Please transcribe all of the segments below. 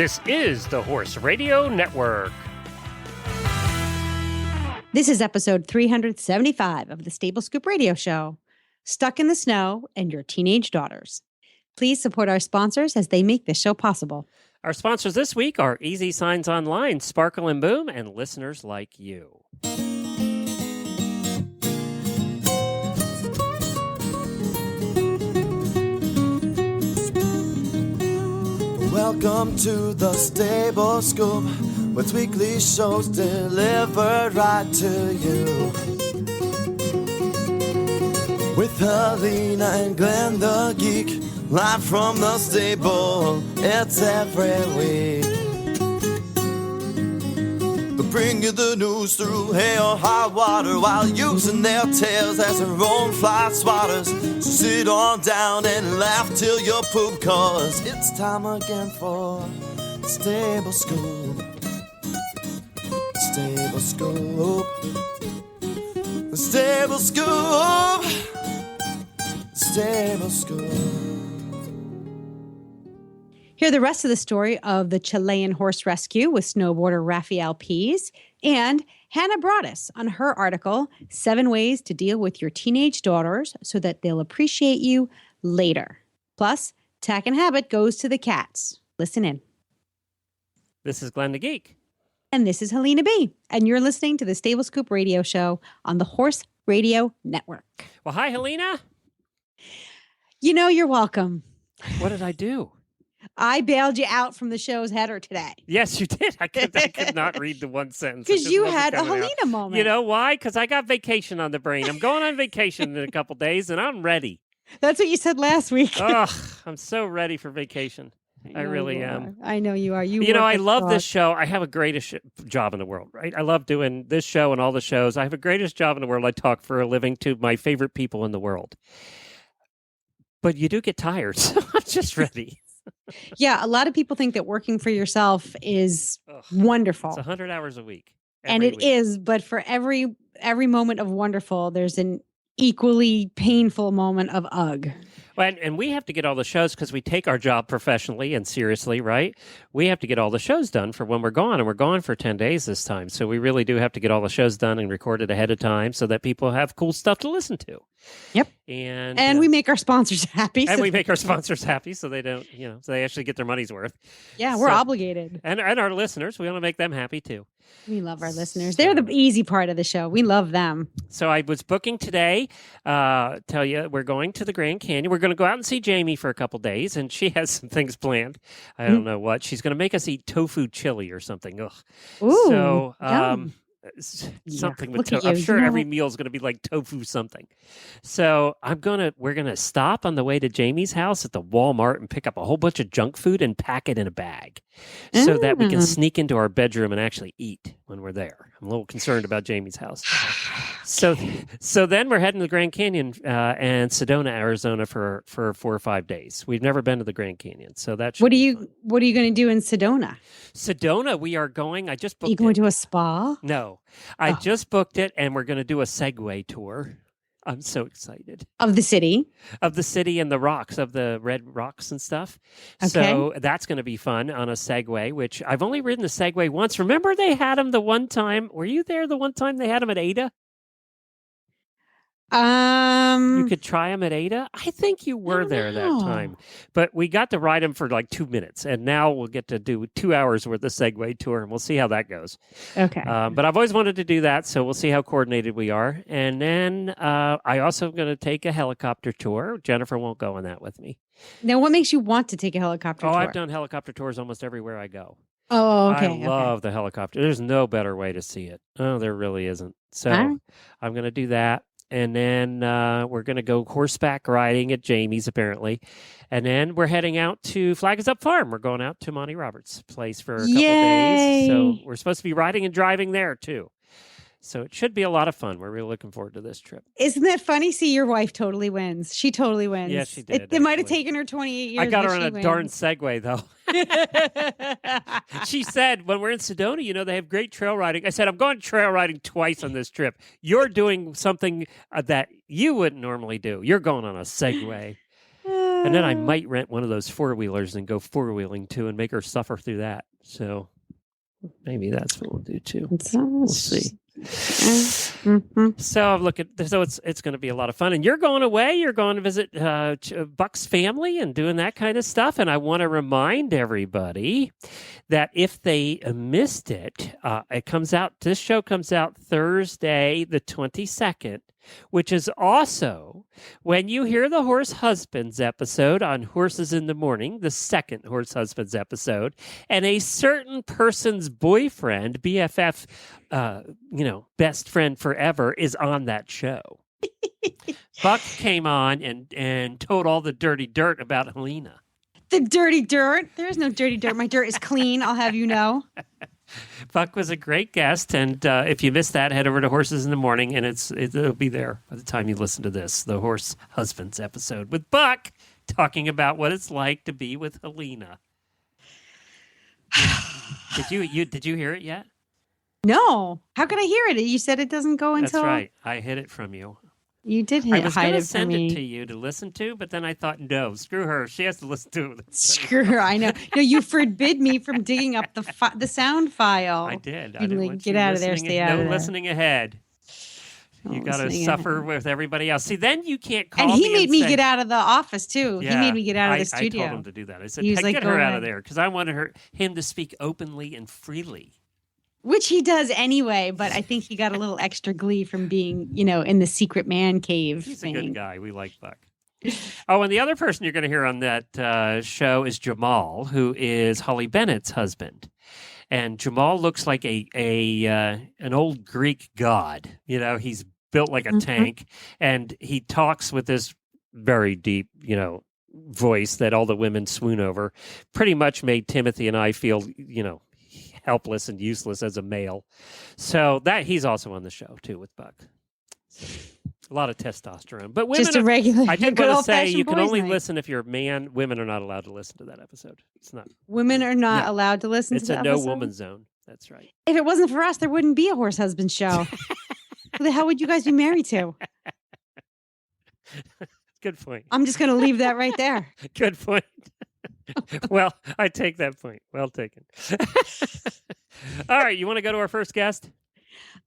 This is the Horse Radio Network. This is episode 375 of the Stable Scoop Radio Show, Stuck in the Snow and Your Teenage Daughters. Please support our sponsors as they make this show possible. Our sponsors this week are Easy Signs Online, Sparkle and Boom, and listeners like you. Welcome to the Stable Scoop, with weekly shows delivered right to you. With Helena and Glenn the Geek, live from the stable, it's every week. They'll bring you the news through hail or high water, while using their tails as their own fly swatters. So sit on down and laugh till you poop, cause it's time again for the Stable Scoop. Stable Scoop. The Stable Scoop. Stable Scoop. Hear the rest of the story of the Chilean horse rescue with snowboarder Rafael Pease and Hannah Broaddus on her article, 7 Ways to Deal with Your Teenage Daughters So That They'll Appreciate You Later. Plus, Tack and Habit goes to the cats. Listen in. This is Glenn the Geek. And this is Helena B. And you're listening to the Stable Scoop Radio Show on the Horse Radio Network. Well, hi, Helena. You know, you're welcome. What did I do? I bailed you out from the show's header today. Yes, you did. I could not read the one sentence. Because you had a Helena moment. You know why? Because I got vacation on the brain. I'm going on vacation in a couple days, and I'm ready. That's what you said last week. Ugh, I'm so ready for vacation. I really am. I know you are. You know, I love this show. I have a greatest job in the world, right? I love doing this show and all the shows. I have the greatest job in the world. I talk for a living to my favorite people in the world. But you do get tired, so I'm just ready. Yeah, a lot of people think that working for yourself is wonderful. It's 100 hours a week. And it is, but for every moment of wonderful, there's an equally painful moment of ugh. Well, and we have to get all the shows because we take our job professionally and seriously, right? We have to get all the shows done for when we're gone, and we're gone for 10 days this time. So we really do have to get all the shows done and recorded ahead of time so that people have cool stuff to listen to. Yep. And we make our sponsors happy. And we make our sponsors happy so they don't, so they actually get their money's worth. Yeah, we're obligated. And our listeners, we want to make them happy too. We love our listeners. They're the easy part of the show. We love them. So I was booking today. Tell you, we're going to the Grand Canyon. We're going to go out and see Jamie for a couple days, and she has some things planned. I don't know what. She's going to make us eat tofu chili or something. Ugh. Ooh, so, something yeah. with tofu. I'm sure every meal is going to be like tofu something. So we're gonna stop on the way to Jamie's house at the Walmart and pick up a whole bunch of junk food and pack it in a bag so that we can sneak into our bedroom and actually eat when we're there. I'm a little concerned about Jamie's house. So then we're heading to the Grand Canyon and Sedona, Arizona for 4 or 5 days. We've never been to the Grand Canyon, so that should What are you going to do in Sedona? Sedona, we are going. I just booked. Are you going to a spa? No, I just booked it, and we're going to do a Segway tour. I'm so excited. Of the city? Of the city and the rocks, of the red rocks and stuff. Okay. So that's going to be fun on a Segway, which I've only ridden the Segway once. Remember they had them the one time? Were you there the one time they had them at Ada? You could try them at Ada. I think you were there that time, but we got to ride them for like 2 minutes, and now we'll get to do 2 hours worth of Segway tour, and we'll see how that goes. Okay. But I've always wanted to do that, so we'll see how coordinated we are. And then I also am going to take a helicopter tour. Jennifer won't go on that with me. Now, what makes you want to take a helicopter tour? I've done helicopter tours almost everwe're I go. Oh, okay. I love the helicopter. There's no better way to see it. Oh, there really isn't. So I'm going to do that. And then we're going to go horseback riding at Jamie's, apparently. And then we're heading out to Flag Is Up Farm. We're going out to Monty Roberts' place for a couple of days. So we're supposed to be riding and driving there, too. So it should be a lot of fun. We're really looking forward to this trip. Isn't that funny? See, your wife totally wins. She totally wins. Yeah, she did. It might have taken her 28 years. I got her on a darn Segway, though. She said, when we're in Sedona, they have great trail riding. I said, I'm going trail riding twice on this trip. You're doing something that you wouldn't normally do. You're going on a Segway. And then I might rent one of those four-wheelers and go four-wheeling too and make her suffer through that. So maybe that's what we'll do too. We'll see. Mm-hmm. So it's going to be a lot of fun. And you're going away. You're going to visit Buck's family and doing that kind of stuff. And I want to remind everybody that if they missed it, this show comes out Thursday, the 22nd, which is also when you hear the Horse Husbands episode on Horses in the Morning, the second Horse Husbands episode, and a certain person's boyfriend, BFF, best friend forever, is on that show. Buck came on and told all the dirty dirt about Helena. The dirty dirt? There's no dirty dirt. My dirt is clean, I'll have you know. Buck was a great guest, and if you missed that, head over to Horses in the Morning, and it'll be there by the time you listen to this, the Horse Husbands episode with Buck talking about what it's like to be with Helena. Did you hear it yet? No. How can I hear it? You said it doesn't go until... That's right. I hid it from you. You did hide it from me. I was going to send it to you to listen to, but then I thought, no, screw her. She has to listen to it. Screw her. I know. No, you forbid me from digging up the sound file. I did. I didn't want get out of there. Stay out of there. No listening ahead. You got to suffer with everybody else. See, then you can't call me. And he made me say, get out of the office, too. Yeah, he made me get out of the studio. I told him to do that. I said, get her out of there, because I wanted him to speak openly and freely. Which he does anyway, but I think he got a little extra glee from being, in the secret man cave. He's a good guy. We like Buck. Oh, and the other person you're going to hear on that show is Jamal, who is Holly Bennett's husband. And Jamal looks like an old Greek god. He's built like a tank, and he talks with this very deep, voice that all the women swoon over. Pretty much made Timothy and I feel, helpless and useless as a male. So that he's also on the show too with Buck. So, a lot of testosterone. But women, just a regular. I did want to say you can only listen if you're a man. Women are not allowed to listen to that episode. It's not. Women are not allowed to listen to that episode? It's a no woman zone. That's right. If it wasn't for us, there wouldn't be a Horse Husband show. Who the hell would you guys be married to? Good point. I'm just going to leave that right there. Good point. Well, I take that point. Well taken. All right. You want to go to our first guest?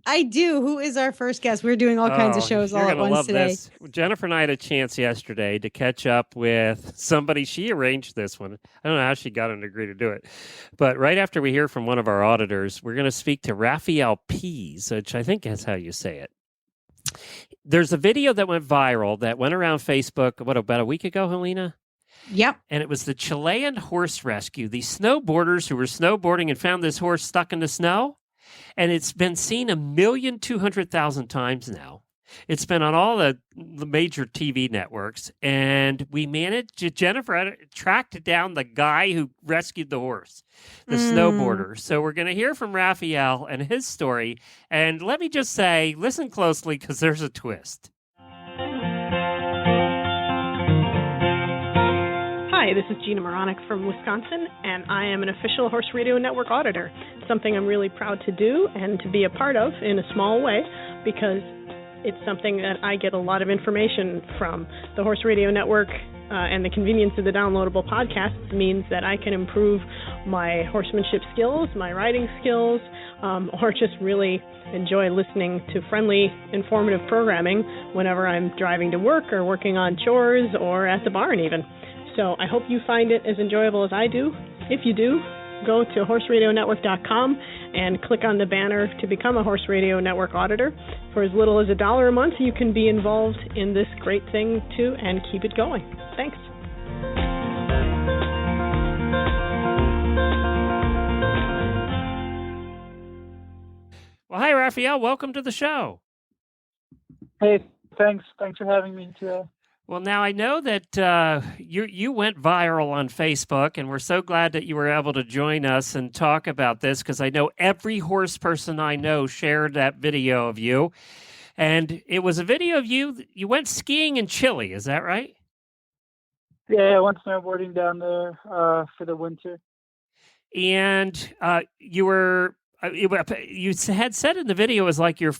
I do. Who is our first guest? We're doing all kinds of shows all at once today. This. Jennifer and I had a chance yesterday to catch up with somebody. She arranged this one. I don't know how she got him to agree to do it. But right after we hear from one of our auditors, we're going to speak to Raphael Pease, which I think is how you say it. There's a video that went viral that went around Facebook, about a week ago, Helena? Yep. And it was the Chilean horse rescue. These snowboarders who were snowboarding and found this horse stuck in the snow. And it's been seen 1,200,000 times now. It's been on all the major TV networks. And we managed, Jennifer tracked down the guy who rescued the horse, the snowboarder. So we're going to hear from Raphael and his story. And let me just say, listen closely because there's a twist. Hi, this is Gina Moronic from Wisconsin, and I am an official Horse Radio Network auditor, something I'm really proud to do and to be a part of in a small way because it's something that I get a lot of information from. The Horse Radio Network and the convenience of the downloadable podcasts means that I can improve my horsemanship skills, my riding skills, or just really enjoy listening to friendly, informative programming whenever I'm driving to work or working on chores or at the barn even. So I hope you find it as enjoyable as I do. If you do, go to horseradionetwork.com and click on the banner to become a Horse Radio Network auditor. For as little as $1 a month, you can be involved in this great thing too and keep it going. Thanks. Well, hi, Raphael. Welcome to the show. Hey, thanks. Thanks for having me today. Well, now I know that you went viral on Facebook, and we're so glad that you were able to join us and talk about this because I know every horse person I know shared that video of you. And it was a video of you went skiing in Chile, is that right? Yeah, I went snowboarding down there for the winter. And you had said in the video it was like your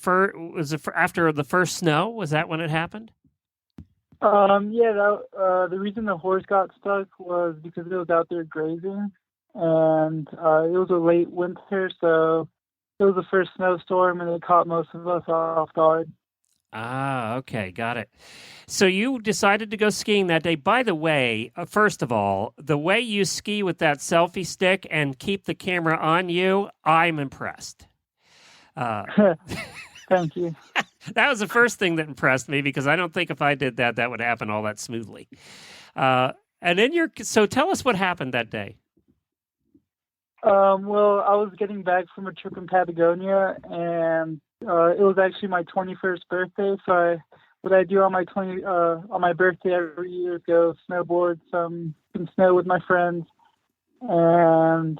after the first snow. Was that when it happened? The reason the horse got stuck was because it was out there grazing, and it was a late winter, so it was the first snowstorm, and it caught most of us off guard. Ah, okay, got it. So you decided to go skiing that day. By the way, first of all, the way you ski with that selfie stick and keep the camera on you, I'm impressed. Thank you. That was the first thing that impressed me because I don't think if I did that, that would happen all that smoothly. So tell us what happened that day. Well, I was getting back from a trip in Patagonia, and it was actually my 21st birthday. So what I do on my birthday every year is go snowboard some snow with my friends. And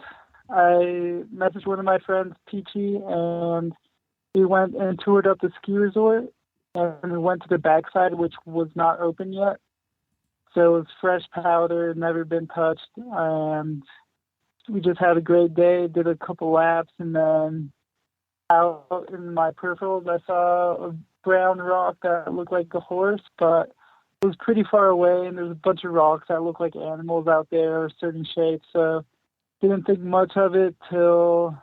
I messaged one of my friends, Peachy, and we went and toured up the ski resort, and we went to the backside, which was not open yet. So it was fresh powder, never been touched, and we just had a great day, did a couple laps, and then out in my peripherals, I saw a brown rock that looked like a horse, but it was pretty far away, and there's a bunch of rocks that look like animals out there, certain shapes, so didn't think much of it till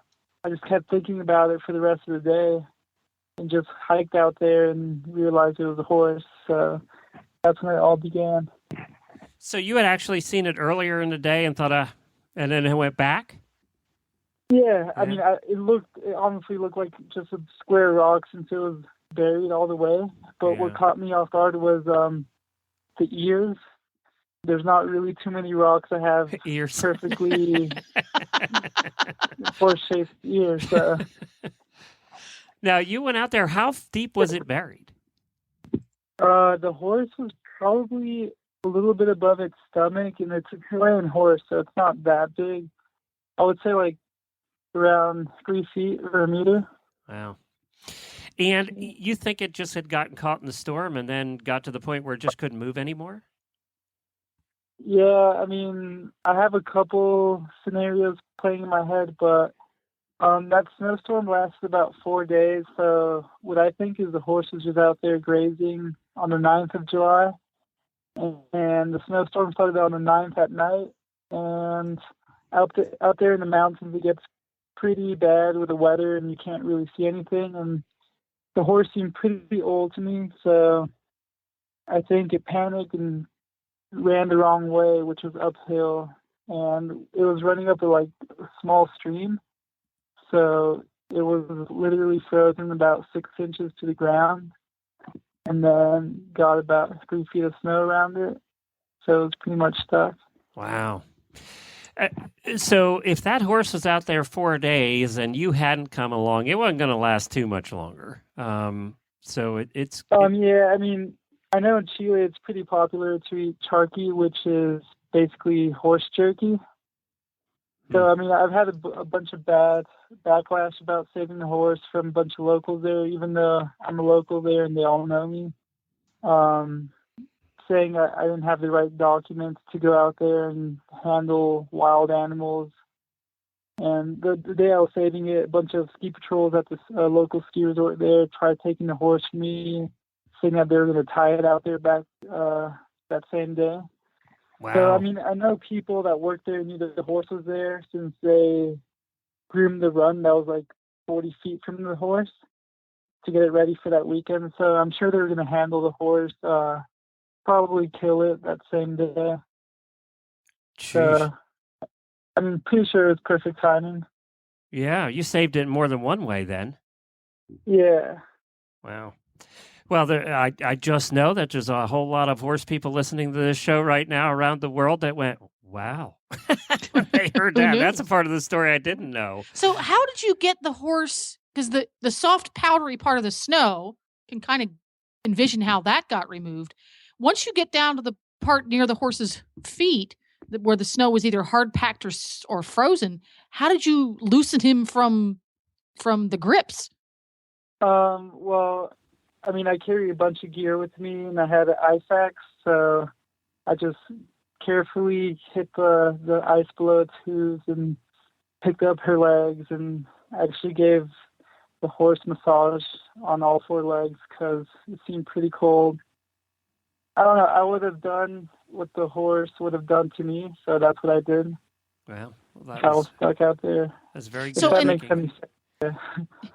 I just kept thinking about it for the rest of the day and just hiked out there and realized it was a horse. So that's when it all began. So you had actually seen it earlier in the day and thought, and then it went back? Yeah, I mean, it honestly looked like just a square rock since it was buried all the way. But what caught me off guard was the ears. There's not really too many rocks that have ears. Perfectly horse-shaped ears. So. Now, you went out there. How deep was it buried? The horse was probably a little bit above its stomach, and it's a Chilean horse, so it's not that big. I would say like around 3 feet or a meter. Wow. And you think it just had gotten caught in the storm and then got to the point where it just couldn't move anymore? Yeah, I mean, I have a couple scenarios playing in my head, but that snowstorm lasted about 4 days. So what I think is the horse was just out there grazing on the 9th of July. And the snowstorm started on the 9th at night. And out there in the mountains, it gets pretty bad with the weather and you can't really see anything. And the horse seemed pretty old to me. So I think it panicked and ran the wrong way, which was uphill, and it was running up a small stream, so it was literally frozen about 6 inches to the ground, and then got about 3 feet of snow around it, so it was pretty much stuck. Wow. So if that horse was out there 4 days and you hadn't come along, it wasn't going to last too much longer. Yeah, I mean, I know in Chile it's pretty popular to eat charqui, which is basically horse jerky. So, I mean, I've had a bunch of bad backlash about saving the horse from a bunch of locals there, even though I'm a local there and they all know me, saying I didn't have the right documents to go out there and handle wild animals. And the day I was saving it, a bunch of ski patrols at the local ski resort there tried taking the horse from me, saying that they were going to tie it out there back that same day. Wow. So, I mean, I know people that worked there knew that the horse was there since they groomed the run that was like 40 feet from the horse to get it ready for that weekend. So I'm sure they were going to handle the horse, probably kill it that same day. So, I'm pretty sure it was perfect timing. Yeah, you saved it more than one way then. Yeah. Wow. Well, I just know that there's a whole lot of horse people listening to this show right now around the world that went, wow. They heard that. That's a part of the story I didn't know. So how did you get the horse? Because the soft, powdery part of the snow, can kind of envision how that got removed. Once you get down to the part near the horse's feet, where the snow was either hard packed or frozen, how did you loosen him from the grips? Well, I mean, I carry a bunch of gear with me, and I had an ice axe, so I just carefully hit the ice below its hooves and picked up her legs, and actually gave the horse massage on all 4 legs because it seemed pretty cold. I don't know. I would have done what the horse would have done to me, so that's what I did. Well, I was stuck out there. That's very good. So that makes any sense.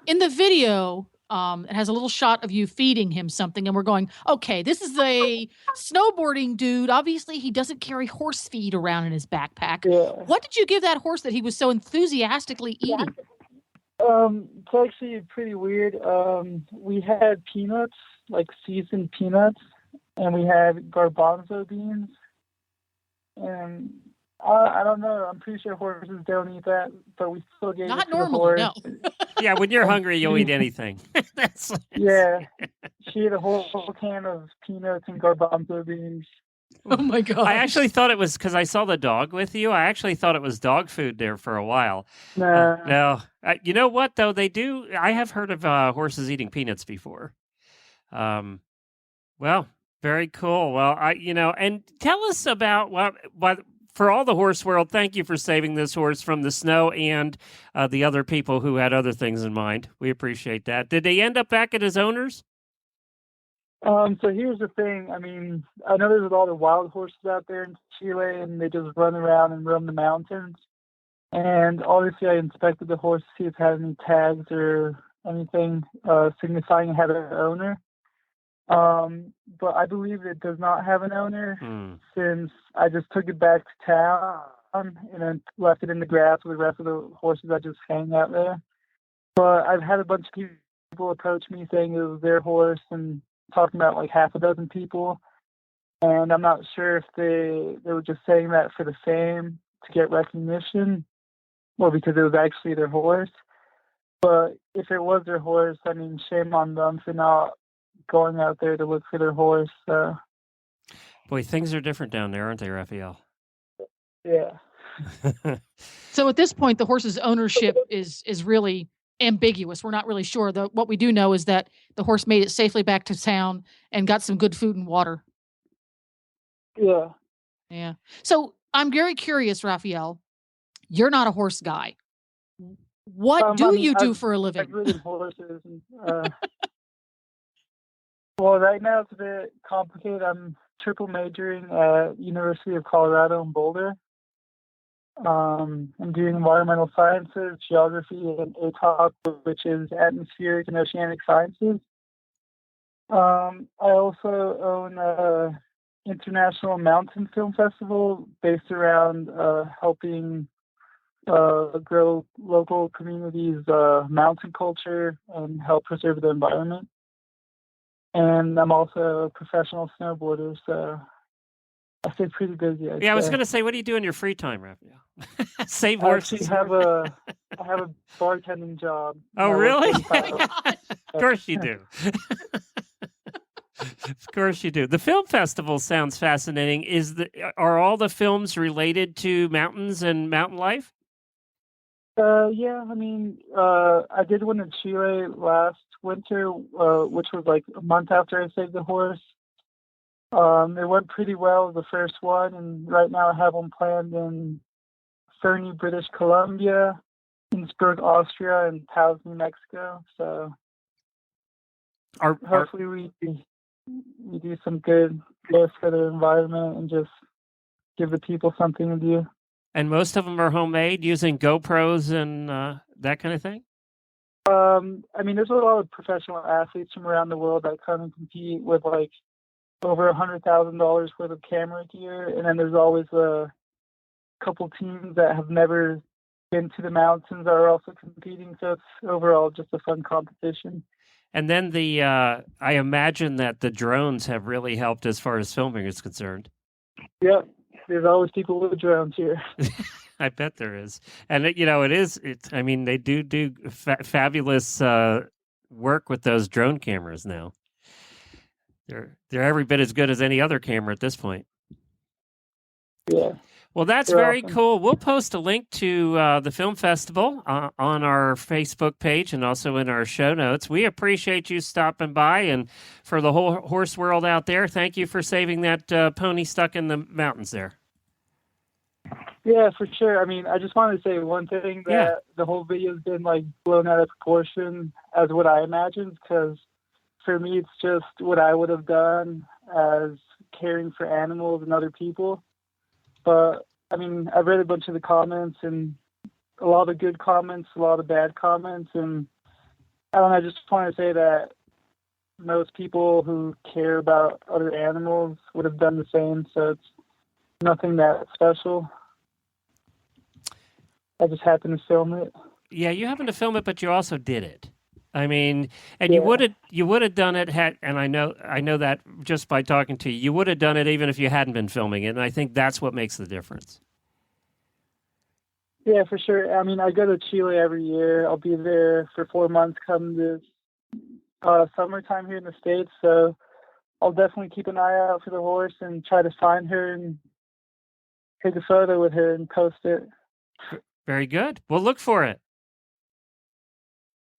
In the video, it has a little shot of you feeding him something, and we're going, okay, this is a snowboarding dude. Obviously, he doesn't carry horse feed around in his backpack. Yeah. What did you give that horse that he was so enthusiastically eating? It's actually pretty weird. We had peanuts, like seasoned peanuts, and we had garbanzo beans. And I don't know. I'm pretty sure horses don't eat that, but we still gave Not it to normally, the horse. no. Yeah, when you're hungry, you'll eat anything. Yeah. She ate a whole can of peanuts and garbanzo beans. Oh my God. I actually thought it was because I saw the dog with you. I actually thought it was dog food there for a while. Nah. No. You know what, though? They do. I have heard of horses eating peanuts before. Well, very cool. Well, and tell us about what for all the horse world, thank you for saving this horse from the snow and the other people who had other things in mind. We appreciate that. Did they end up back at his owners? So here's the thing. I mean, I know there's a lot of wild horses out there in Chile, and they just run around and roam the mountains. And obviously, I inspected the horse to see if it had any tags or anything signifying it had an owner. But I believe it does not have an owner since I just took it back to town and then left it in the grass with the rest of the horses that just hang out there. But I've had a bunch of people approach me saying it was their horse and talking about like half a dozen people. And I'm not sure if they were just saying that for the fame to get recognition or because it was actually their horse. But if it was their horse, I mean, shame on them for not going out there to look for their horse. Boy, things are different down there, aren't they, Raphael? Yeah. So at this point, the horse's ownership is really ambiguous. We're not really sure. What we do know is that the horse made it safely back to town and got some good food and water. Yeah. Yeah. So I'm very curious, Raphael. You're not a horse guy. What do you do for a living? I've ridden horses. Well, right now it's a bit complicated. I'm triple majoring at University of Colorado in Boulder. I'm doing environmental sciences, geography, and ATOC, which is atmospheric and oceanic sciences. I also own an international mountain film festival based around helping grow local communities' mountain culture and help preserve the environment. And I'm also a professional snowboarder, so I stay pretty busy. I was going to say, what do you do in your free time, Raphael? Save horses. I have a bartending job. Oh, really? Of course you do. Of course you do. The film festival sounds fascinating. Are all the films related to mountains and mountain life? Yeah, I mean, I did one in Chile last winter, which was like a month after I saved the horse. It went pretty well, the first one, and right now I have one planned in Fernie, British Columbia, Innsbruck, Austria, and Taos, New Mexico. So hopefully we do some good for the environment and just give the people something to do. And most of them are homemade using GoPros and that kind of thing? I mean, there's a lot of professional athletes from around the world that come and compete with like over $100,000 worth of camera gear. And then there's always a couple teams that have never been to the mountains that are also competing. So it's overall just a fun competition. And then I imagine that the drones have really helped as far as filming is concerned. Yep. There's always people with drones here. I bet there is. And I mean, they do fabulous work with those drone cameras now. They're every bit as good as any other camera at this point. Yeah. Well, that's very cool. We'll post a link to the film festival on our Facebook page and also in our show notes. We appreciate you stopping by, and for the whole horse world out there, thank you for saving that pony stuck in the mountains there. Yeah, for sure. I mean, I just wanted to say one thing that the whole video has been like blown out of proportion as what I imagined, because for me, it's just what I would have done as caring for animals and other people. But I mean, I've read a bunch of the comments, and a lot of good comments, a lot of bad comments, and I don't know, I just want to say that most people who care about other animals would have done the same, so it's nothing that special. I just happened to film it. Yeah, you happened to film it, but you also did it. I mean, and Yeah. you would have done it and I know that just by talking to you, you would have done it even if you hadn't been filming it, and I think that's what makes the difference. Yeah, for sure. I mean, I go to Chile every year. I'll be there for 4 months come this summertime here in the States, so I'll definitely keep an eye out for the horse and try to find her and take a photo with her and post it. Very good. We'll look for it.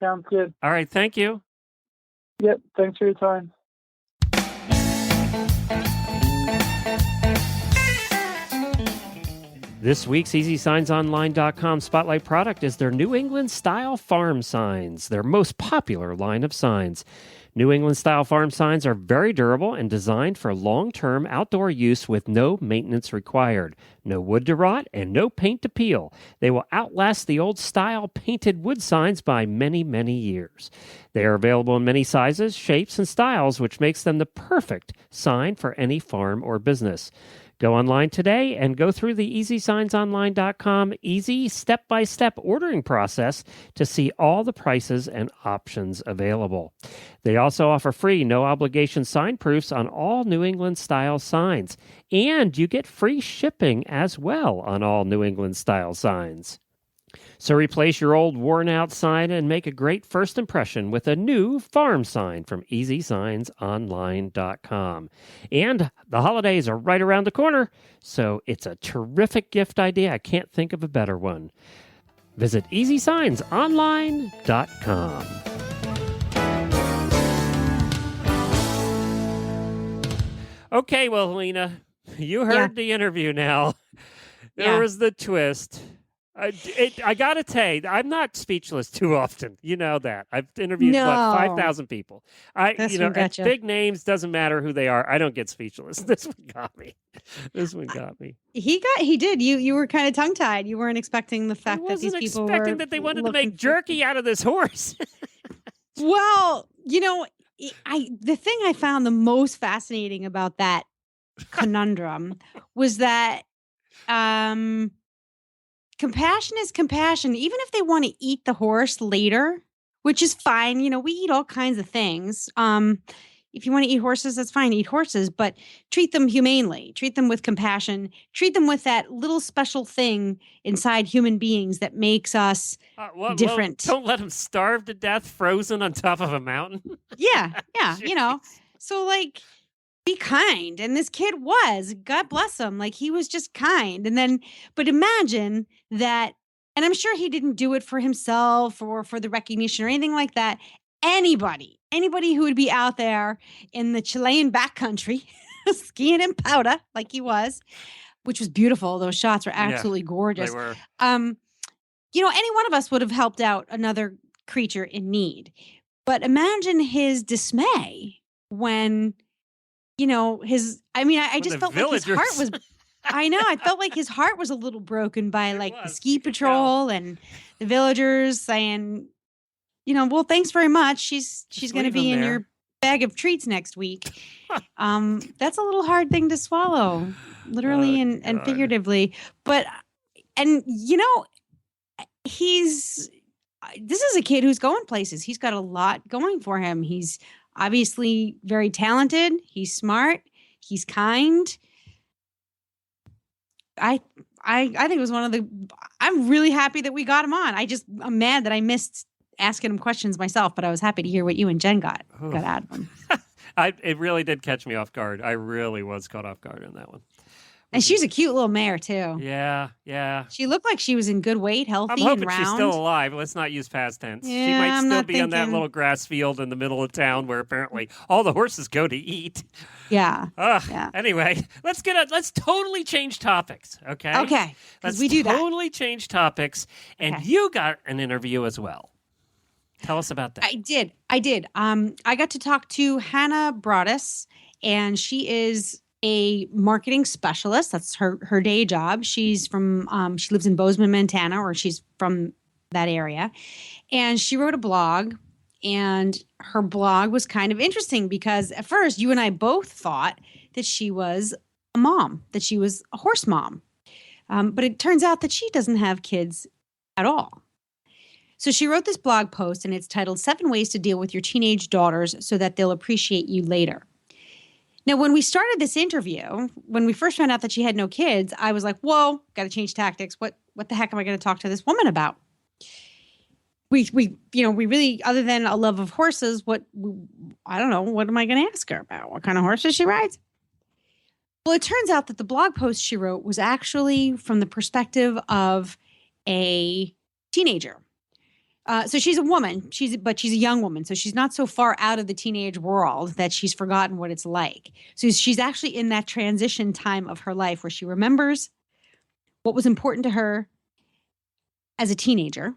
Sounds good. All right, thank you. Yep, thanks for your time. This week's EasySignsOnline.com spotlight product is their New England Style Farm Signs, their most popular line of signs. New England Style Farm Signs are very durable and designed for long-term outdoor use with no maintenance required, no wood to rot, and no paint to peel. They will outlast the old style painted wood signs by many, many years. They are available in many sizes, shapes, and styles, which makes them the perfect sign for any farm or business. Go online today and go through the EasySignsOnline.com easy step-by-step ordering process to see all the prices and options available. They also offer free, no-obligation sign proofs on all New England-style signs, and you get free shipping as well on all New England-style signs. So replace your old worn-out sign and make a great first impression with a new farm sign from EasySignsOnline.com. And the holidays are right around the corner, so it's a terrific gift idea. I can't think of a better one. Visit EasySignsOnline.com. Okay, well, Helena, you heard the interview now. There was the twist. I got to tell you, I'm not speechless too often. You know that. I've interviewed 5,000 people. Gotcha. Big names, doesn't matter who they are. I don't get speechless. This one got me. He did. You were kind of tongue tied. You weren't expecting the fact that these people were expecting that they wanted to make jerky out of this horse. Well, the thing I found the most fascinating about that conundrum was that, compassion is compassion, even if they want to eat the horse later, which is fine. We eat all kinds of things. If you want to eat horses, that's fine. Eat horses, but treat them humanely. Treat them with compassion. Treat them with that little special thing inside human beings that makes us different. Don't let them starve to death, frozen on top of a mountain. Yeah. So be kind. And this kid was, God bless him. He was just kind. But imagine that, and I'm sure he didn't do it for himself or for the recognition or anything like that. Anybody who would be out there in the Chilean backcountry skiing in powder like he was, which was beautiful. Those shots were absolutely gorgeous. They were. Any one of us would have helped out another creature in need. But imagine his dismay when, I just felt like his heart was, I felt like his heart was a little broken by the ski patrol and the villagers saying, well, thanks very much. She's going to be in your bag of treats next week. That's a little hard thing to swallow, literally and figuratively. But, this is a kid who's going places. He's got a lot going for him. He's obviously very talented. He's smart. He's kind. I think it was I'm really happy that we got him on. I'm mad that I missed asking him questions myself, but I was happy to hear what you and Jen got out of him. It really did catch me off guard. I really was caught off guard on that one. And she's a cute little mare too. Yeah. She looked like she was in good weight, healthy, I'm hoping and round. she's still alive. Let's not use past tense. Yeah, she might I'm still not be on that thinking. little grass field in the middle of town where apparently all the horses go to eat. Yeah. Anyway, let's totally change topics, okay? Okay. Let's we do that. totally change topics. And you got an interview as well. Tell us about that. I did. I got to talk to Hannah Broadus, and she is a marketing specialist. That's her day job. She's from she lives in Bozeman, Montana, or she's from that area. And she wrote a blog, and her blog was kind of interesting because at first you and I both thought that she was a mom, that she was a horse mom. But it turns out that she doesn't have kids at all. So she wrote this blog post, and it's titled 7 Ways to Deal with Your Teenage Daughters So That They'll Appreciate You Later. Now, when we started this interview, when we first found out that she had no kids, I was like, whoa, got to change tactics. What the heck am I going to talk to this woman about? We really, other than a love of horses, I don't know, what am I going to ask her about? What kind of horses she rides? Well, it turns out that the blog post she wrote was actually from the perspective of a teenager. So she's a woman, but she's a young woman. So she's not so far out of the teenage world that she's forgotten what it's like. So she's actually in that transition time of her life where she remembers what was important to her as a teenager.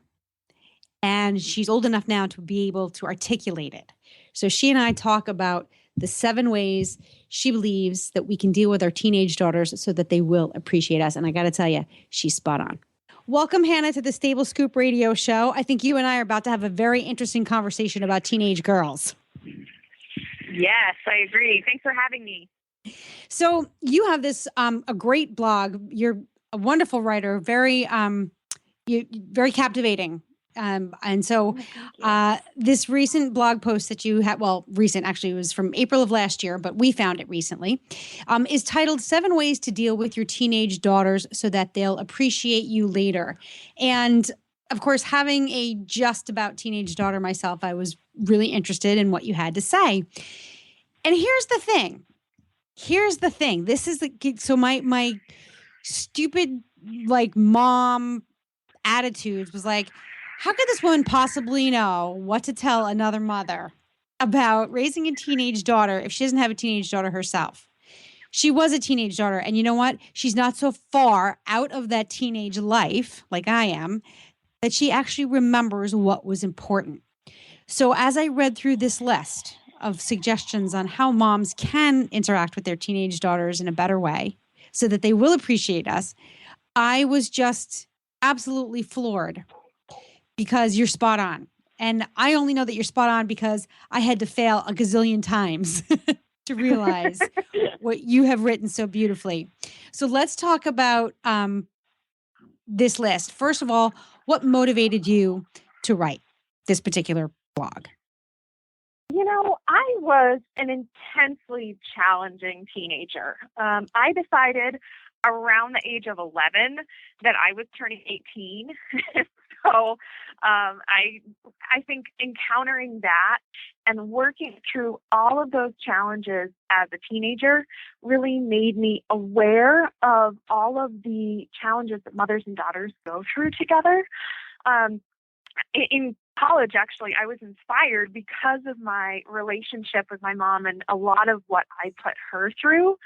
And she's old enough now to be able to articulate it. So she and I talk about the 7 ways she believes that we can deal with our teenage daughters so that they will appreciate us. And I got to tell you, she's spot on. Welcome, Hannah, to the Stable Scoop Radio Show. I think you and I are about to have a very interesting conversation about teenage girls. Yes, I agree. Thanks for having me. So you have this a great blog. You're a wonderful writer, very captivating. And so this recent blog post that you had, recent actually, it was from April of last year, but we found it recently, is titled 7 Ways to Deal with Your Teenage Daughters So That They'll Appreciate You Later. And of course, having a just about teenage daughter myself, I was really interested in what you had to say. And here's the thing. This is so my stupid mom attitudes was like, how could this woman possibly know what to tell another mother about raising a teenage daughter if she doesn't have a teenage daughter herself? She was a teenage daughter. And you know what? She's not so far out of that teenage life like I am that she actually remembers what was important. So as I read through this list of suggestions on how moms can interact with their teenage daughters in a better way so that they will appreciate us, I was just absolutely floored. Because you're spot on. And I only know that you're spot on because I had to fail a gazillion times to realize what you have written so beautifully. So let's talk about this list. First of all, what motivated you to write this particular blog? You know, I was an intensely challenging teenager. I decided around the age of 11 that I was turning 18. So I think encountering that and working through all of those challenges as a teenager really made me aware of all of the challenges that mothers and daughters go through together. In college, actually, I was inspired because of my relationship with my mom and a lot of what I put her through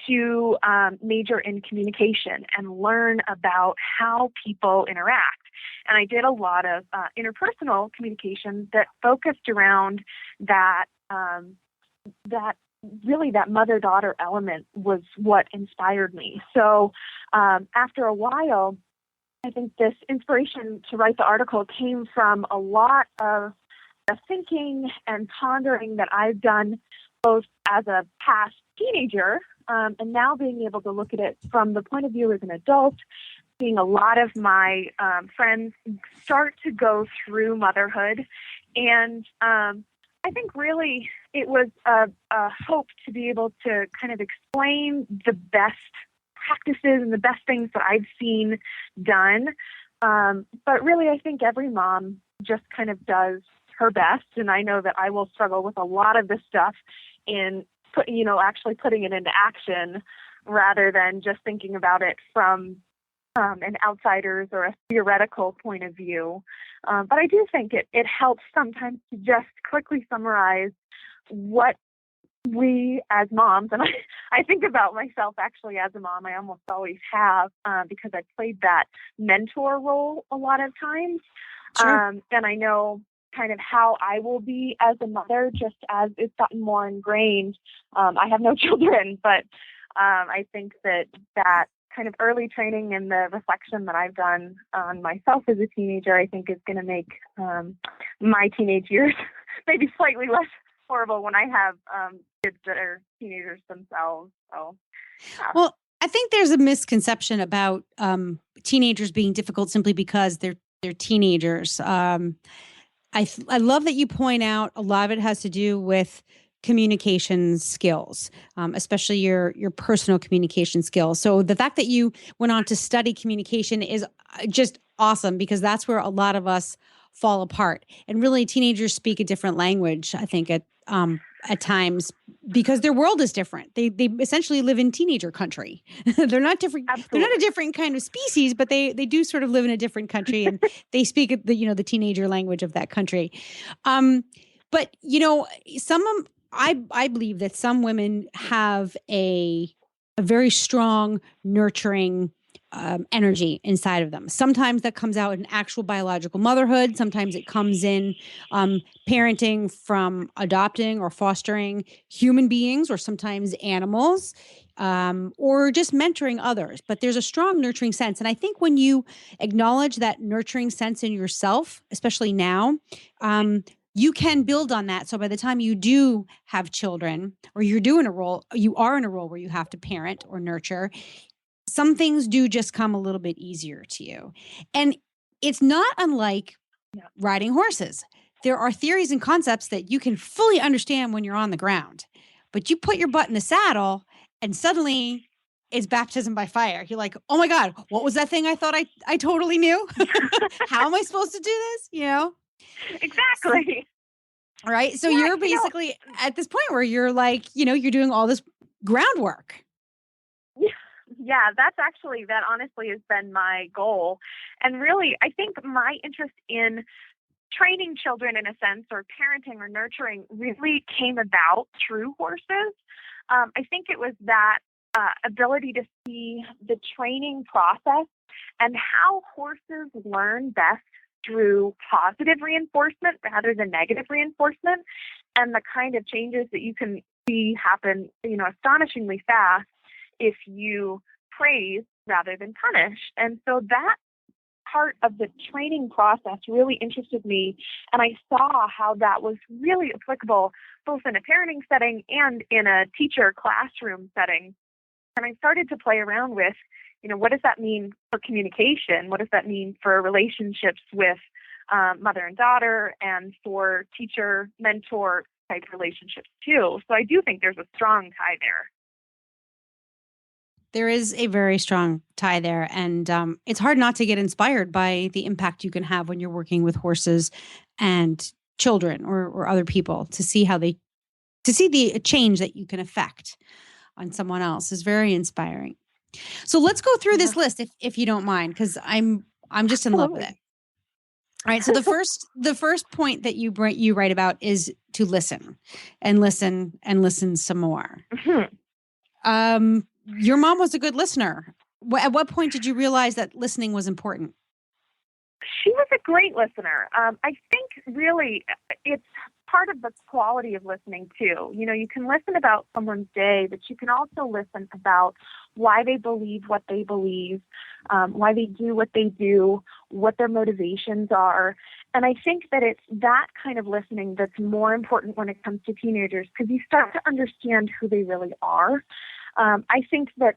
to major in communication and learn about how people interact. And I did a lot of interpersonal communication that focused around that mother-daughter element was what inspired me. So after a while, I think this inspiration to write the article came from a lot of the thinking and pondering that I've done both as a past teenager and now being able to look at it from the point of view as an adult, seeing a lot of my friends start to go through motherhood. And I think really it was a hope to be able to kind of explain the best practices and the best things that I've seen done. But really, I think every mom just kind of does her best. And I know that I will struggle with a lot of this stuff in actually putting it into action rather than just thinking about it from an outsider's or a theoretical point of view. But I do think it helps sometimes to just quickly summarize what we as moms, and I think about myself actually as a mom, I almost always have, because I played that mentor role a lot of times. Sure. And I know kind of how I will be as a mother, just as it's gotten more ingrained. I have no children, but I think that kind of early training and the reflection that I've done on myself as a teenager, I think is going to make my teenage years maybe slightly less horrible when I have kids that are teenagers themselves. So, yeah. Well, I think there's a misconception about teenagers being difficult simply because they're teenagers. I love that you point out a lot of it has to do with communication skills, especially your personal communication skills. So the fact that you went on to study communication is just awesome, because that's where a lot of us fall apart. And really, teenagers speak a different language, I think, at times, because their world is different. They essentially live in teenager country. They're not different. Absolutely. They're not a different kind of species, but they do sort of live in a different country, and they speak the teenager language of that country. But I believe that some women have a very strong, nurturing energy inside of them. Sometimes that comes out in actual biological motherhood. Sometimes it comes in parenting from adopting or fostering human beings, or sometimes animals, or just mentoring others. But there's a strong nurturing sense. And I think when you acknowledge that nurturing sense in yourself, especially now, you can build on that. So by the time you do have children, or you are in a role where you have to parent or nurture, some things do just come a little bit easier to you. And it's not unlike riding horses. There are theories and concepts that you can fully understand when you're on the ground, but you put your butt in the saddle and suddenly it's baptism by fire. You're like, oh my God, what was that thing I thought I totally knew? How am I supposed to do this? Exactly. Right. So you're basically at this point where you're like, you're doing all this groundwork. Yeah, that honestly has been my goal. And really, I think my interest in training children, in a sense, or parenting or nurturing, really came about through horses. I think it was that ability to see the training process and how horses learn best through positive reinforcement rather than negative reinforcement, and the kind of changes that you can see happen, astonishingly fast if you praise rather than punish. And so that part of the training process really interested me, and I saw how that was really applicable both in a parenting setting and in a teacher classroom setting. And I started to play around with, what does that mean for communication? What does that mean for relationships with mother and daughter, and for teacher-mentor type relationships too? So I do think there's a strong tie there. There is a very strong tie there. And it's hard not to get inspired by the impact you can have when you're working with horses and children or other people, to see the change that you can affect on someone else is very inspiring. So let's go through this list if you don't mind, because I'm just in love with it. All right. So the first point that you write about is to listen and listen and listen some more. Mm-hmm. Your mom was a good listener. At what point did you realize that listening was important? She was a great listener. I think really it's part of the quality of listening too. You can listen about someone's day, but you can also listen about why they believe what they believe, why they do what they do, what their motivations are. And I think that it's that kind of listening that's more important when it comes to teenagers, because you start to understand who they really are. I think that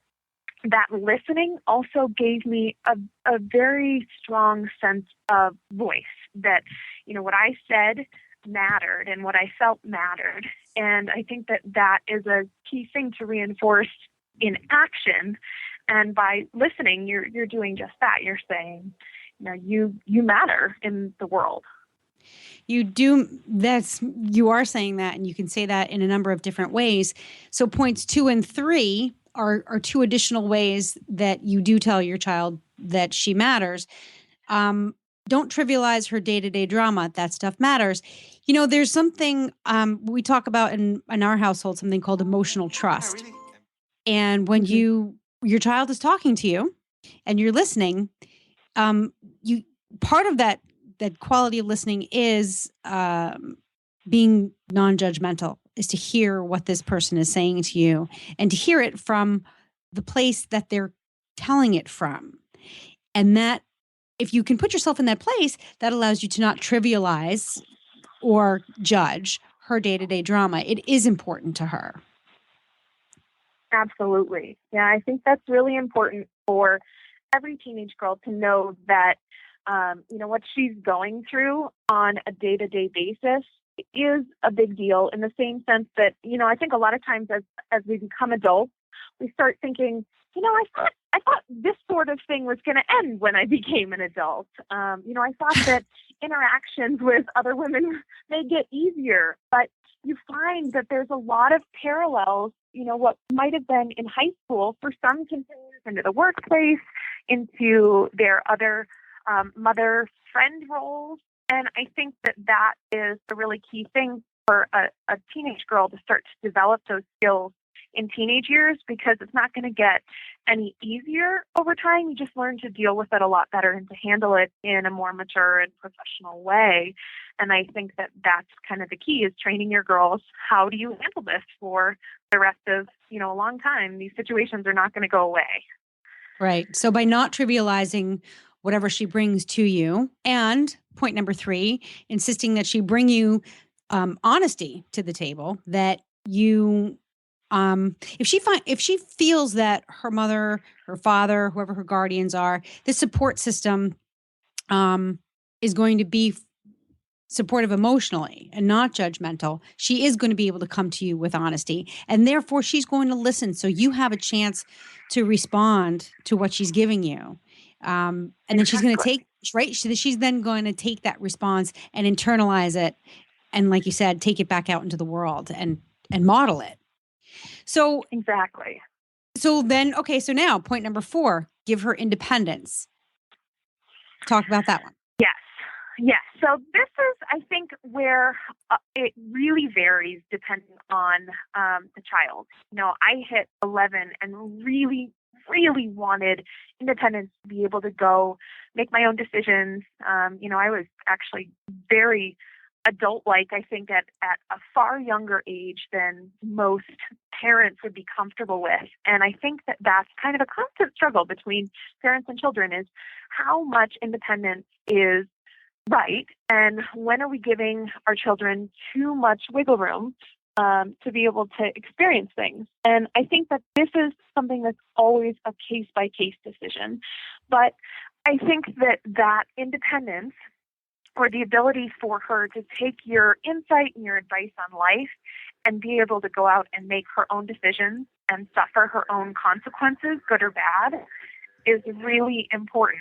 listening also gave me a very strong sense of voice, that, what I said mattered and what I felt mattered. And I think that is a key thing to reinforce in action. And by listening, you're doing just that. You're saying, you matter in the world. You do. You are saying that, and you can say that in a number of different ways. So points 2 and 3 are two additional ways that you do tell your child that she matters. Don't trivialize her day-to-day drama. That stuff matters. There's something we talk about in our household, something called emotional trust. And when your child is talking to you and you're listening, part of that quality of listening is being non-judgmental is to hear what this person is saying to you and to hear it from the place that they're telling it from. And that if you can put yourself in that place, that allows you to not trivialize or judge her day-to-day drama. It is important to her. Absolutely. Yeah, I think that's really important for every teenage girl to know that, what she's going through on a day-to-day basis is a big deal, in the same sense that, I think a lot of times as we become adults, we start thinking, I thought this sort of thing was going to end when I became an adult. I thought that interactions with other women may get easier, but you find that there's a lot of parallels. What might have been in high school for some continues into the workplace, into their other mother-friend roles. And I think that is a really key thing for a teenage girl to start to develop those skills in teenage years, because it's not going to get any easier over time. You just learn to deal with it a lot better and to handle it in a more mature and professional way. And I think that that's kind of the key, is training your girls. How do you handle this for the rest of, a long time? These situations are not going to go away. Right. So by not trivializing whatever she brings to you, and point number 3, insisting that she bring you honesty to the table, that you if she feels that her mother, her father, whoever her guardians are, the support system is going to be supportive emotionally and not judgmental, she is going to be able to come to you with honesty, and therefore she's going to listen. So you have a chance to respond to what she's giving you. And then she's going to take, right? She's then going to take that response and internalize it. And like you said, take it back out into the world and model it. So exactly. So then, okay. So now point number 4, give her independence. Talk about that one. Yes. So this is, I think, where it really varies depending on the child. I hit 11 and really, really wanted independence, to be able to go make my own decisions. I was actually very adult-like, I think, at a far younger age than most parents would be comfortable with. And I think that that's kind of a constant struggle between parents and children, is how much independence is right, and when are we giving our children too much wiggle room to be able to experience things. And I think that this is something that's always a case-by-case decision. But I think that independence, or the ability for her to take your insight and your advice on life and be able to go out and make her own decisions and suffer her own consequences, good or bad, is really important,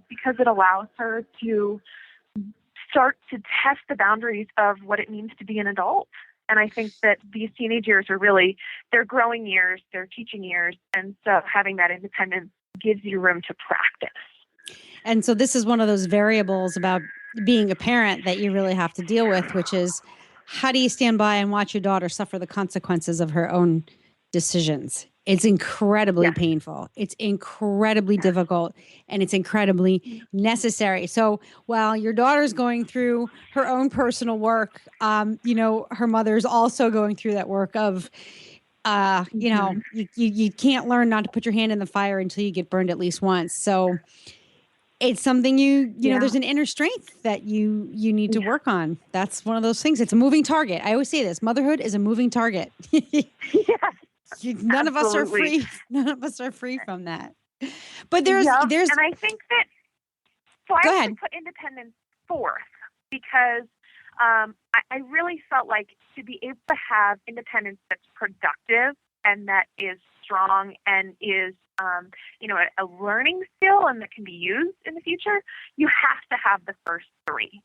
because it allows her to start to test the boundaries of what it means to be an adult. And I think that these teenage years are really, they're growing years, they're teaching years. And so having that independence gives you room to practice. And so this is one of those variables about being a parent that you really have to deal with, which is, how do you stand by and watch your daughter suffer the consequences of her own decisions? It's incredibly painful. It's incredibly difficult, and it's incredibly necessary. So while your daughter's going through her own personal work, her mother's also going through that work of, you can't learn not to put your hand in the fire until you get burned at least once. So it's something there's an inner strength that you need to work on. That's one of those things. It's a moving target. I always say this: motherhood is a moving target. None of us are free. None of us are free from that. But there's, and I think that, so I Go have to put independence fourth, because I really felt like to be able to have independence that's productive and that is strong and is, a learning skill and that can be used in the future, you have to have the first 3.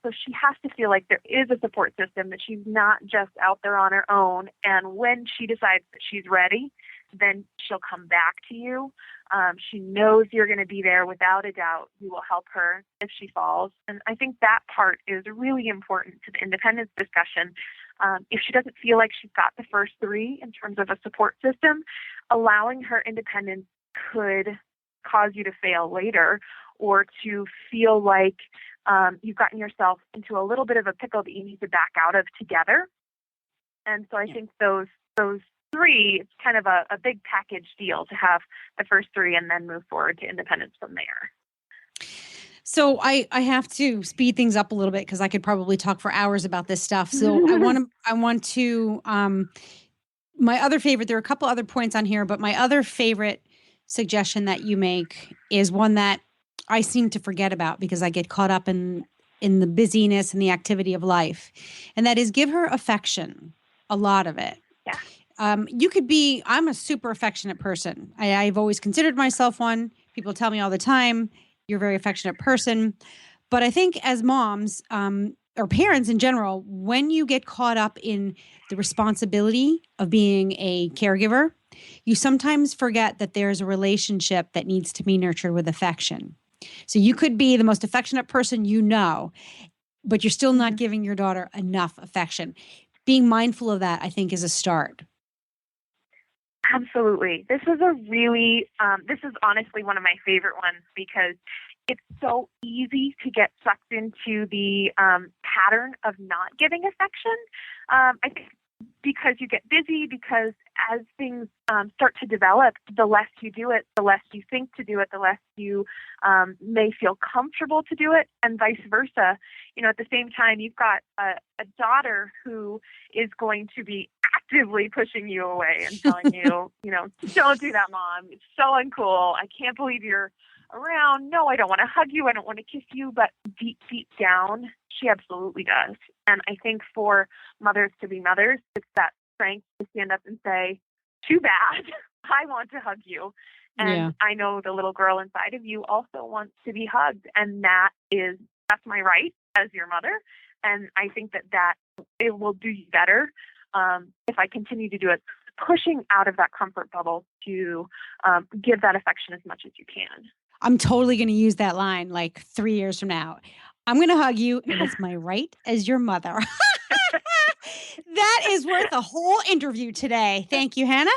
So she has to feel like there is a support system, that she's not just out there on her own. And when she decides that she's ready, then she'll come back to you. She knows you're going to be there without a doubt. You will help her if she falls. And I think that part is really important to the independence discussion. If she doesn't feel like she's got the first 3 in terms of a support system, allowing her independence could cause you to fail later, or to feel like you've gotten yourself into a little bit of a pickle that you need to back out of together. And so I think those three, it's kind of a big package deal to have the first three and then move forward to independence from there. So I have to speed things up a little bit because I could probably talk for hours about this stuff. So I want to my other favorite, there are a couple other points on here, but my other favorite suggestion that you make is one that I seem to forget about because I get caught up in the busyness and the activity of life. And that is give her affection, a lot of it. Yeah. You could be, I'm a super affectionate person. I've always considered myself one. People tell me all the time, you're a very affectionate person. But I think as moms, or parents in general, when you get caught up in the responsibility of being a caregiver, you sometimes forget that there's a relationship that needs to be nurtured with affection. So you could be the most affectionate person you know, but you're still not giving your daughter enough affection. Being mindful of that, I think, is a start. Absolutely. This is this is honestly one of my favorite ones because it's so easy to get sucked into the pattern of not giving affection. I think because you get busy, because as things start to develop, the less you do it, the less you think to do it, the less you may feel comfortable to do it, and vice versa. At the same time, you've got a daughter who is going to be actively pushing you away and telling you, don't do that, Mom. It's so uncool. I can't believe you're around. No, I don't want to hug you. I don't want to kiss you. But deep down, she absolutely does. And I think for mothers to be mothers, it's that strength to stand up and say, too bad. I want to hug you. And I know the little girl inside of you also wants to be hugged. And that's my right as your mother. And I think that it will do you better if I continue to do it, pushing out of that comfort bubble to give that affection as much as you can. I'm totally going to use that line like 3 years from now. I'm going to hug you, and it's my right as your mother. That is worth a whole interview today. Thank you, Hannah.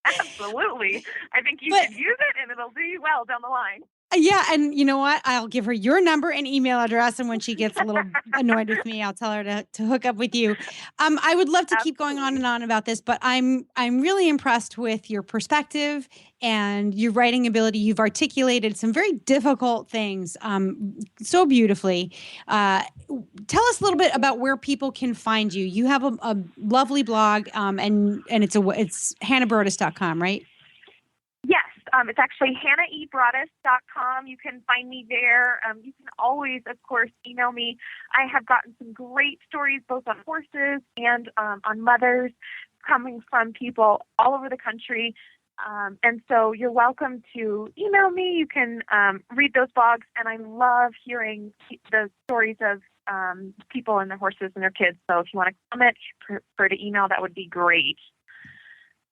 Absolutely. I think you should use it, and it'll do you well down the line. Yeah. And you know what? I'll give her your number and email address. And when she gets a little annoyed with me, I'll tell her to hook up with you. I would love to keep going on and on about this, but I'm really impressed with your perspective and your writing ability. You've articulated some very difficult things so beautifully. Tell us a little bit about where people can find you. You have a lovely blog and it's hannahbrodus.com, right? Yes. It's actually hannaebrodus.com. You can find me there. You can always, of course, email me. I have gotten some great stories both on horses and on mothers coming from people all over the country. And so you're welcome to email me. You can read those blogs. And I love hearing the stories of people and their horses and their kids. So if you want to comment, prefer to email, that would be great.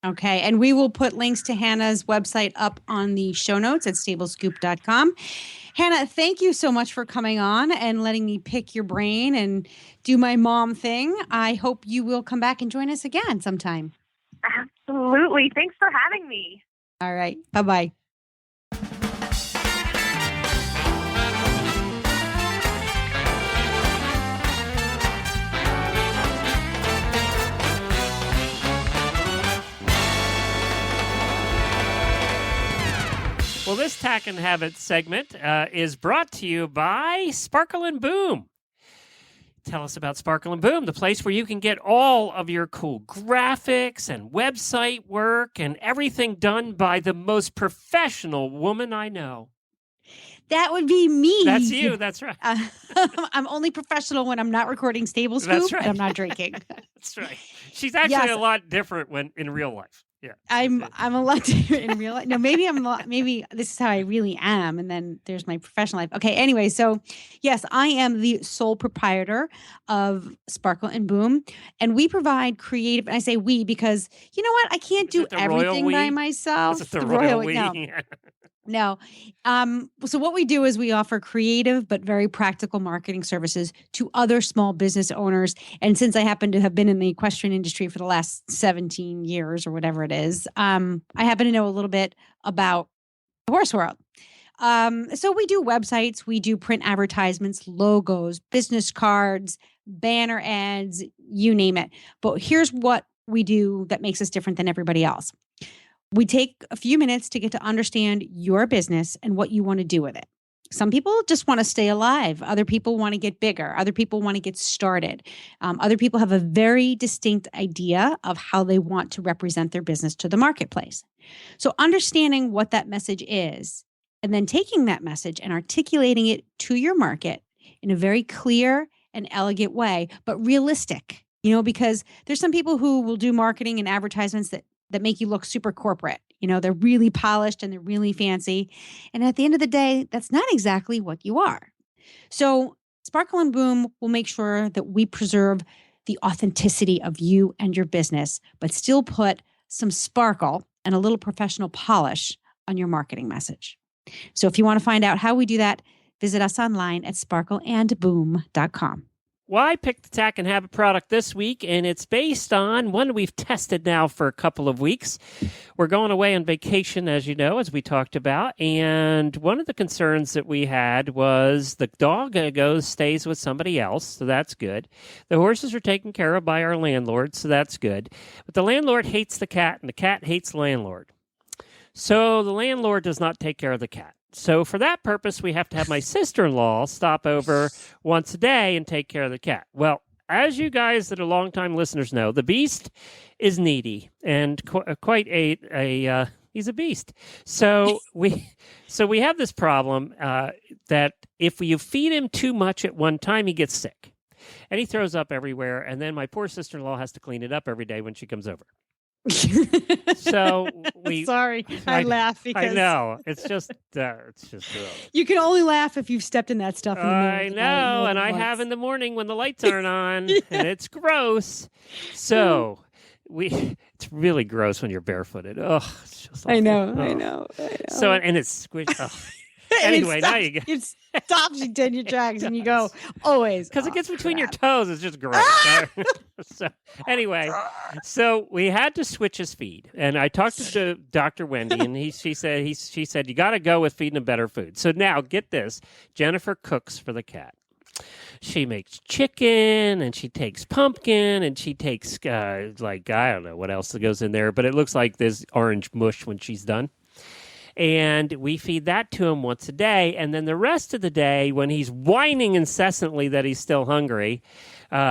Okay. And we will put links to Hannah's website up on the show notes at stablescoop.com. Hannah, thank you so much for coming on and letting me pick your brain and do my mom thing. I hope you will come back and join us again sometime. Absolutely. Thanks for having me. All right. Bye-bye. Well, this Tack and Habit segment is brought to you by Sparkle and Boom. Tell us about Sparkle and Boom, the place where you can get all of your cool graphics and website work and everything done by the most professional woman I know. That would be me. That's you. That's right. I'm only professional when I'm not recording Stable Scoop. That's right. And I'm not drinking. That's right. She's actually a lot different when in real life. Yeah, I'm a lot different in real life. No, maybe this is how I really am. And then there's my professional life. Okay. Anyway, so yes, I am the sole proprietor of Sparkle and Boom, and we provide creative. And I say we because you know what? I can't do everything by myself. Is it the royal we? No. So what we do is we offer creative but very practical marketing services to other small business owners. And since I happen to have been in the equestrian industry for the last 17 years or whatever it is, I happen to know a little bit about the horse world. So we do websites, we do print advertisements, logos, business cards, banner ads, you name it. But here's what we do that makes us different than everybody else. We take a few minutes to get to understand your business and what you want to do with it. Some people just want to stay alive. Other people want to get bigger. Other people want to get started. Other people have a very distinct idea of how they want to represent their business to the marketplace. So understanding what that message is, and then taking that message and articulating it to your market in a very clear and elegant way, but realistic, because there's some people who will do marketing and advertisements that make you look super corporate. They're really polished and they're really fancy. And at the end of the day, that's not exactly what you are. So Sparkle and Boom will make sure that we preserve the authenticity of you and your business, but still put some sparkle and a little professional polish on your marketing message. So if you want to find out how we do that, visit us online at sparkleandboom.com. Well, I picked the Tack and Habit product this week, and it's based on one we've tested now for a couple of weeks. We're going away on vacation, as you know, as we talked about, and one of the concerns that we had was the dog stays with somebody else, so that's good. The horses are taken care of by our landlord, so that's good. But the landlord hates the cat, and the cat hates the landlord. So the landlord does not take care of the cat. So for that purpose, we have to have my sister-in-law stop over once a day and take care of the cat. Well, as you guys that are longtime listeners know, the beast is needy and quite he's a beast. So we have this problem that if you feed him too much at one time, he gets sick. And he throws up everywhere, and then my poor sister-in-law has to clean it up every day when she comes over. So sorry, I laugh because I know it's just you can only laugh if you've stepped in that stuff. I know, and I have in the morning when the lights aren't on, and it's gross. So it's really gross when you're barefooted. Oh, it's just I know. So and it's squished. Oh. Anyway, now you go. It stops you dead in your tracks, and you go always because it gets between your toes. It's just gross. So anyway, so we had to switch his feed, and I talked to Dr. Wendy, and she said you got to go with feeding him better food. So now get this: Jennifer cooks for the cat. She makes chicken, and she takes pumpkin, and she takes I don't know what else goes in there, but it looks like there's orange mush when she's done. And we feed that to him once a day. And then the rest of the day, when he's whining incessantly that he's still hungry,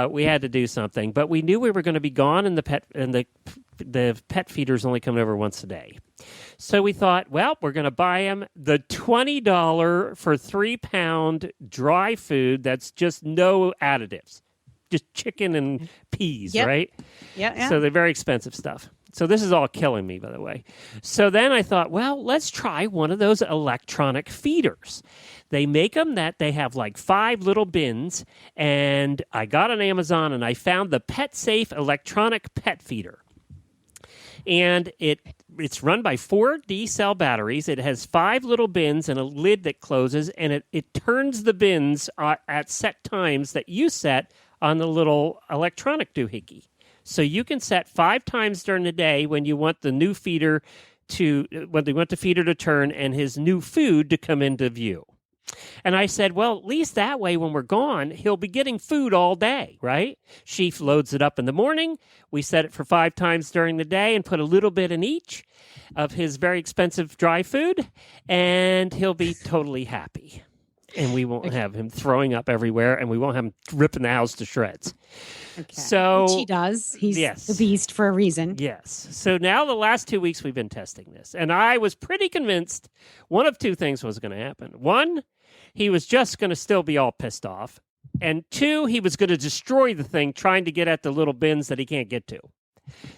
we had to do something. But we knew we were going to be gone, and the pet feeder's only coming over once a day. So we thought, well, we're going to buy him the $20 for 3-pound dry food that's just no additives, just chicken and peas, right? Yeah. So they're very expensive stuff. So this is all killing me, by the way. So then I thought, well, let's try one of those electronic feeders. They make them that they have 5 little bins, and I got on Amazon, and I found the PetSafe electronic pet feeder. And it's run by 4 D-cell batteries. It has 5 little bins and a lid that closes, and it turns the bins at set times that you set on the little electronic doohickey. So you can set 5 times during the day when you want the new feeder the feeder to turn and his new food to come into view. And I said, well, at least that way when we're gone, he'll be getting food all day, right? She loads it up in the morning. We set it for 5 times during the day and put a little bit in each of his very expensive dry food, and he'll be totally happy. And we won't have him throwing up everywhere, and we won't have him ripping the house to shreds. Okay. So which he does. He's the beast for a reason. Yes. So now the last 2 weeks we've been testing this, and I was pretty convinced one of 2 things was going to happen. 1, he was just going to still be all pissed off, and 2, he was going to destroy the thing trying to get at the little bins that he can't get to.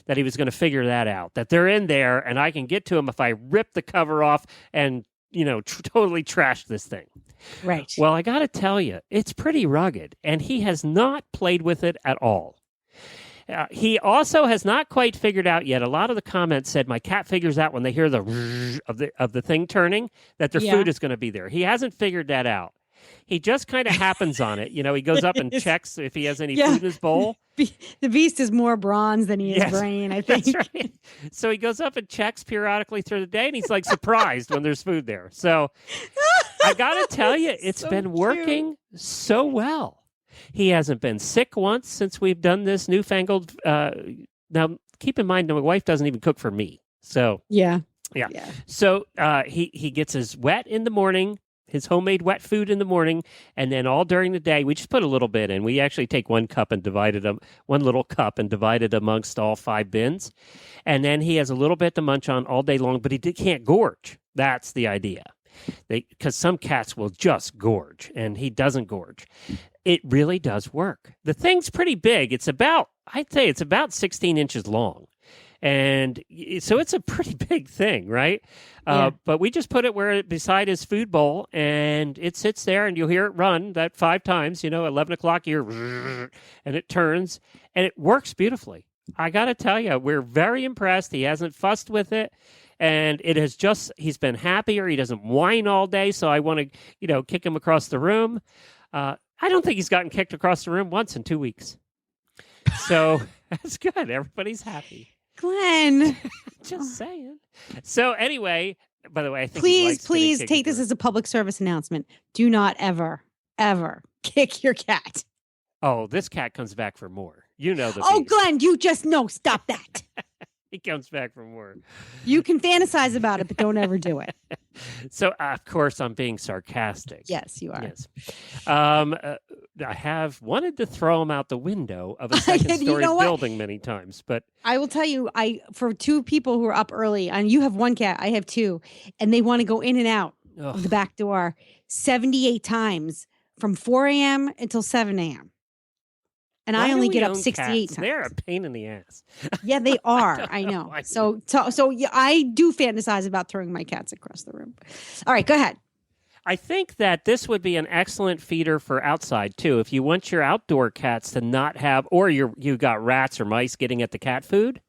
That he was going to figure that out, that they're in there, and I can get to them if I rip the cover off and totally trash this thing. Right. Well, I got to tell you, it's pretty rugged, and he has not played with it at all. He also has not quite figured out yet. A lot of the comments said my cat figures out when they hear the of the thing turning that their food is going to be there. He hasn't figured that out. He just kind of happens on it. He goes up and checks if he has any food in his bowl. The beast is more bronze than he is brain, I think. That's right. So he goes up and checks periodically through the day, and he's surprised when there's food there. So I got to tell you, it's been working so well. He hasn't been sick once since we've done this newfangled. Now, keep in mind, my wife doesn't even cook for me. So, Yeah. So he gets his wet in the morning, his homemade wet food in the morning, and then all during the day, we just put a little bit in. We actually take one little cup and divide it amongst all 5 bins. And then he has a little bit to munch on all day long, but he can't gorge. That's the idea. Because some cats will just gorge, and he doesn't gorge. It really does work. The thing's pretty big. I'd say it's about 16 inches long. And so it's a pretty big thing, right? Yeah. But we just put it beside his food bowl, and it sits there, and you'll hear it run that 5 times. 11 o'clock, you hear, and it turns, and it works beautifully. I got to tell you, we're very impressed. He hasn't fussed with it. And he's been happier. He doesn't whine all day. So I want to, kick him across the room. I don't think he's gotten kicked across the room once in 2 weeks. So that's good. Everybody's happy. Glenn. Just saying. So anyway, by the way, I think please take this as a public service announcement. Do not ever, ever kick your cat. Oh, this cat comes back for more. Oh, beast. Glenn, stop that. He comes back for more. You can fantasize about it, but don't ever do it. So, of course, I'm being sarcastic. Yes, you are. Yes. I have wanted to throw him out the window of a second-story building many times, but I will tell you, for 2 people who are up early, and you have 1 cat, I have 2, and they want to go in and out of the back door 78 times from 4 a.m. until 7 a.m. And I only get up 68 times. They're a pain in the ass. Yeah, they are. I know. So yeah, I do fantasize about throwing my cats across the room. All right, go ahead. I think that this would be an excellent feeder for outside too. If you want your outdoor cats to not have, or you got rats or mice getting at the cat food.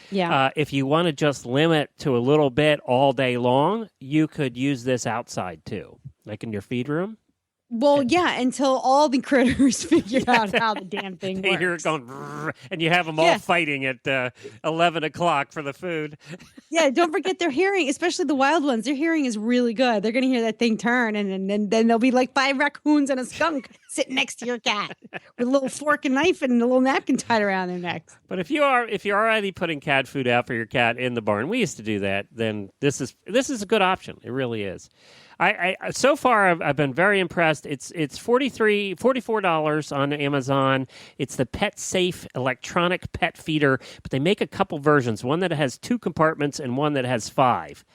Yeah. If you want to just limit to a little bit all day long, you could use this outside too, like in your feed room. Well, yeah, until all the critters figured out how the damn thing works. You hear it going, and you have them all fighting at 11 o'clock for the food. Yeah, don't forget their hearing, especially the wild ones. Their hearing is really good. They're going to hear that thing turn, and then there'll be like 5 raccoons and a skunk sitting next to your cat with a little fork and knife and a little napkin tied around their necks. But if you're already putting cat food out for your cat in the barn, we used to do that, then this is a good option. It really is. I so far I've been very impressed. It's $44 on Amazon. It's the Pet Safe electronic pet feeder, but they make a couple versions. One that has 2 compartments and one that has 5.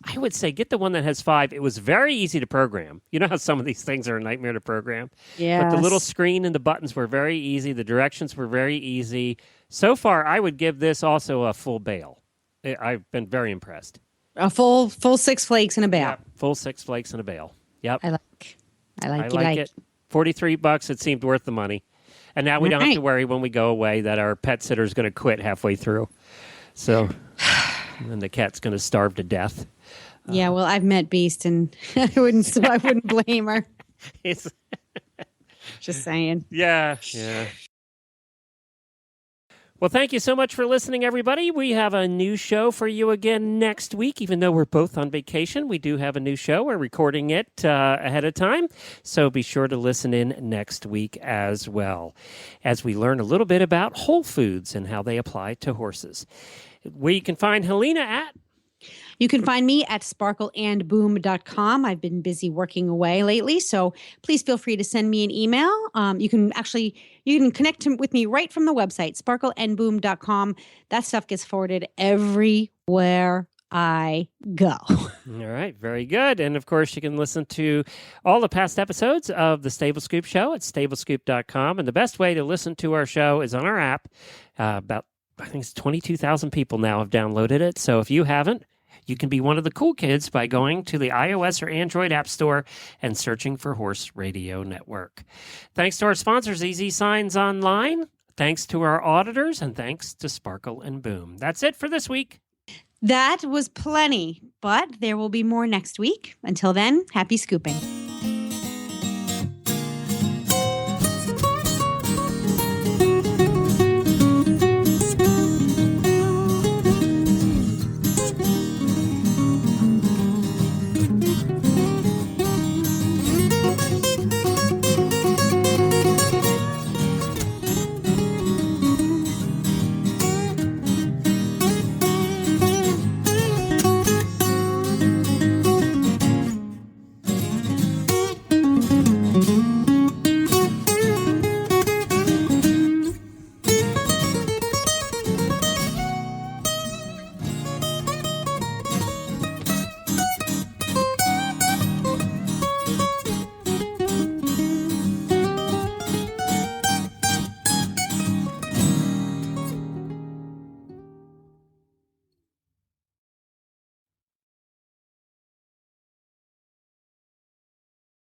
I would say get the one that has 5. It was very easy to program. You know how some of these things are a nightmare to program? Yeah. But the little screen and the buttons were very easy. The directions were very easy. So far, I would give this also a full bail. I've been very impressed. A full 6 flakes and a bail. Yep, full 6 flakes and a bail. Yep. I like it. $43. It seemed worth the money. And now we don't have to worry when we go away that our pet sitter's going to quit halfway through. So, and the cat's going to starve to death. Yeah, well, I've met Beast, and I wouldn't blame her. Just saying. Yeah. Well, thank you so much for listening, everybody. We have a new show for you again next week. Even though we're both on vacation, we do have a new show. We're recording it ahead of time, so be sure to listen in next week as well, as we learn a little bit about whole foods and how they apply to horses. Where you can find Helena at? You can find me at sparkleandboom.com. I've been busy working away lately, so please feel free to send me an email. You can connect with me right from the website, sparkleandboom.com. That stuff gets forwarded everywhere I go. All right, very good. And of course, you can listen to all the past episodes of the Stable Scoop Show at stablescoop.com. And the best way to listen to our show is on our app. I think it's 22,000 people now have downloaded it. So if you haven't, you can be one of the cool kids by going to the iOS or Android App Store and searching for Horse Radio Network. Thanks to our sponsors, Easy Signs Online. Thanks to our auditors, and thanks to Sparkle and Boom. That's it for this week. That was plenty, but there will be more next week. Until then, happy scooping.